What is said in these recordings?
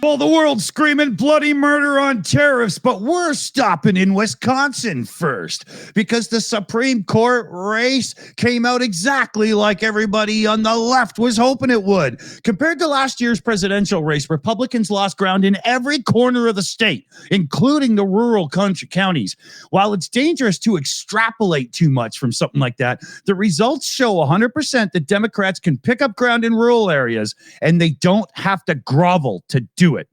Well, the world's screaming bloody murder on tariffs, but we're stopping in Wisconsin first because the Supreme Court race came out exactly like everybody on the left was hoping it would. Compared to last year's presidential race, Republicans lost ground in every corner of the state, including the rural country counties. While it's dangerous to extrapolate too much from something like that, the results show 100% that Democrats can pick up ground in rural areas and they don't have to grovel to do it.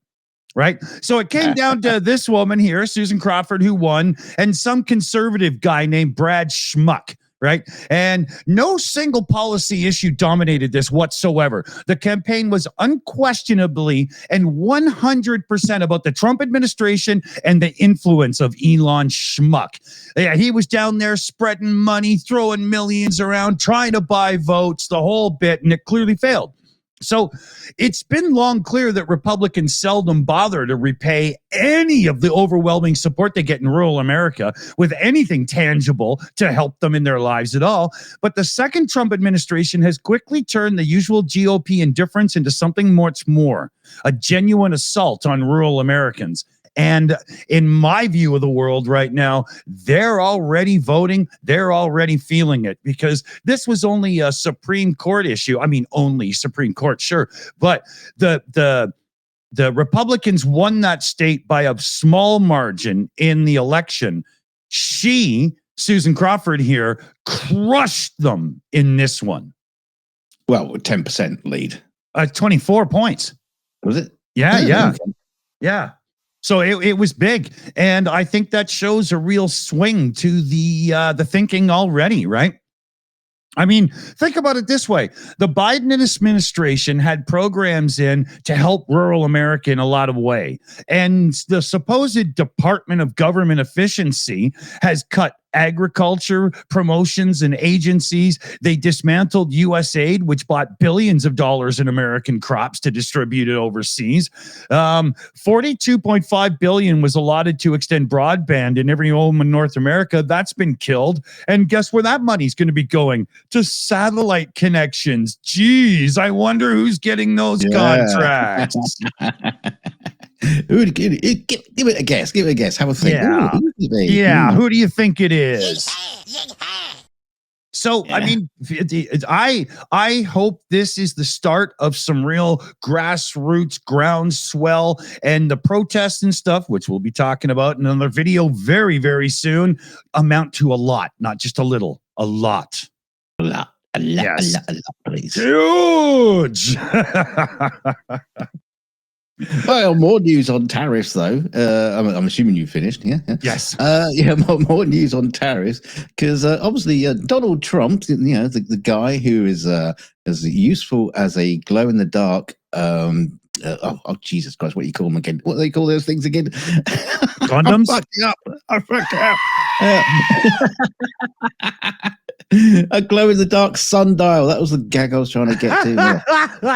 Right. So it came down to this woman here, Susan Crawford, who won, and some conservative guy named Brad Schmuck. Right. And no single policy issue dominated this whatsoever. The campaign was unquestionably and 100% about the Trump administration and the influence of Elon Schmuck. Yeah, he was down there spreading money, throwing millions around, trying to buy votes, the whole bit, and it clearly failed. So it's been long clear that Republicans seldom bother to repay any of the overwhelming support they get in rural America with anything tangible to help them in their lives at all. But the second Trump administration has quickly turned the usual GOP indifference into something much more, a genuine assault on rural Americans. And in my view of the world right now, they're already voting. They're already feeling it because this was only a Supreme Court issue. I mean, only Supreme Court, sure. But the Republicans won that state by a small margin in the election. Susan Crawford here, crushed them in this one. Well, 10% lead. 24 points. Was it? Yeah. Yeah. So it was big, and I think that shows a real swing to the thinking already, right? I mean, think about it this way. The Biden administration had programs in to help rural America in a lot of ways. And the supposed Department of Government Efficiency has cut agriculture promotions and agencies. They dismantled USAID, which bought billions of dollars in American crops to distribute it overseas. $42.5 billion was allotted to extend broadband in every home in North America. That's been killed. And guess where that money's going to be going? To satellite connections. Geez, I wonder who's getting those contracts. Give it a guess. Give it a guess. Have a think. Yeah. Who do you think it is? So, I mean, I hope this is the start of some real grassroots groundswell, and the protests and stuff, which we'll be talking about in another video very, very soon, amount to a lot, not just a little, a lot. A lot, please. Huge. Well, more news on tariffs, though. I'm assuming you finished, yeah? Yes. More news on tariffs, because obviously Donald Trump, the guy who is as useful as a glow-in-the-dark, Jesus Christ, what do you call them again? What do they call those things again? Condoms? I fucked up. A glow-in-the-dark sundial. That was the gag I was trying to get to.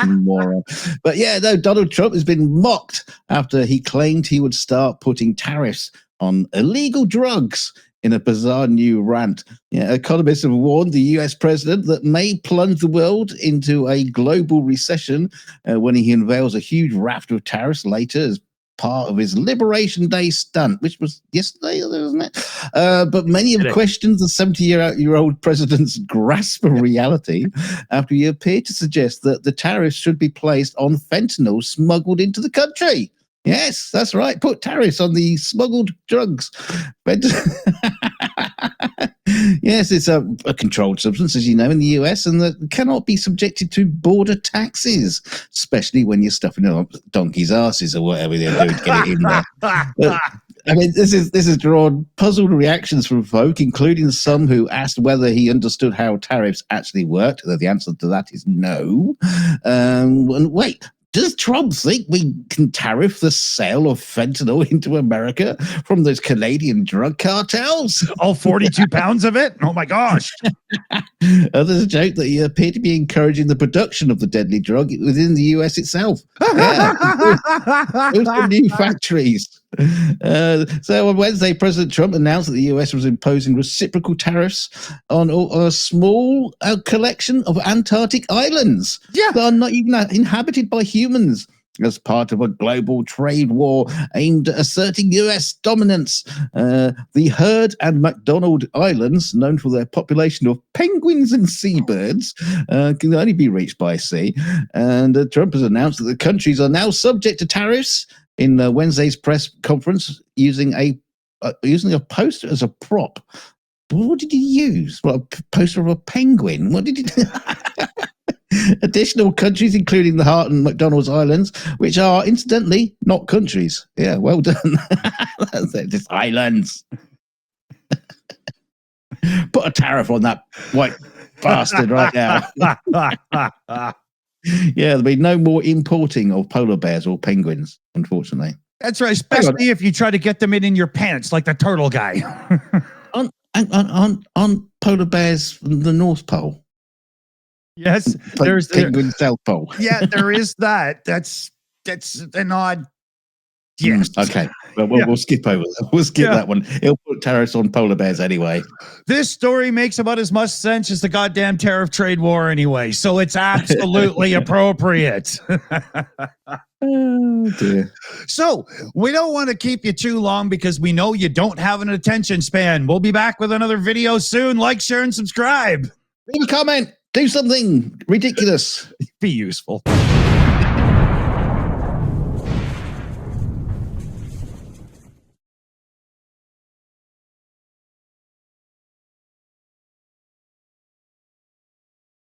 Moron. But yeah, no, Donald Trump has been mocked after he claimed he would start putting tariffs on illegal drugs in a bizarre new rant. Yeah, economists have warned the US president that may plunge the world into a global recession when he unveils a huge raft of tariffs later as part of his Liberation Day stunt, which was yesterday, wasn't it? But many have questioned the 70-year-old president's grasp of reality after he appeared to suggest that the tariffs should be placed on fentanyl smuggled into the country. Yes, that's right. Put tariffs on the smuggled drugs. Yes, it's a controlled substance, as you know, in the US, and that cannot be subjected to border taxes, especially when you're stuffing it up donkeys' asses or whatever they're doing to get it in there. I mean, this has drawn puzzled reactions from folk, including some who asked whether he understood how tariffs actually worked. Though the answer to that is no. And wait. Does Trump think we can tariff the sale of fentanyl into America from those Canadian drug cartels? All 42 pounds of it? Oh, my gosh. Others joke that he appeared to be encouraging the production of the deadly drug within the US itself. Those are new factories. So on Wednesday, President Trump announced that the US was imposing reciprocal tariffs on a small collection of Antarctic islands that are not even inhabited by humans. as part of a global trade war aimed at asserting US dominance. The Heard and McDonald Islands, known for their population of penguins and seabirds, can only be reached by sea. And Trump has announced that the countries are now subject to tariffs in Wednesday's press conference using a poster as a prop. What did he use? What, a poster of a penguin? What did he do? Additional countries, including the Hart and McDonald's Islands, which are incidentally not countries. Yeah, well done. That's it, just islands. Put a tariff on that white bastard right now. Yeah, there'll be no more importing of polar bears or penguins, unfortunately. That's right, especially if you try to get them in your pants like the turtle guy. on polar bears from the North Pole. Yes, there's penguin South Pole. Yeah, there is that. That's an odd. Yes. Okay. Well, we'll skip over that. We'll skip that one. He'll put tariffs on polar bears anyway. This story makes about as much sense as the goddamn tariff trade war anyway, so it's absolutely appropriate. Oh, dear. So we don't want to keep you too long because we know you don't have an attention span. We'll be back with another video soon. Like, share, and subscribe. Leave a comment. Do something ridiculous. Be useful.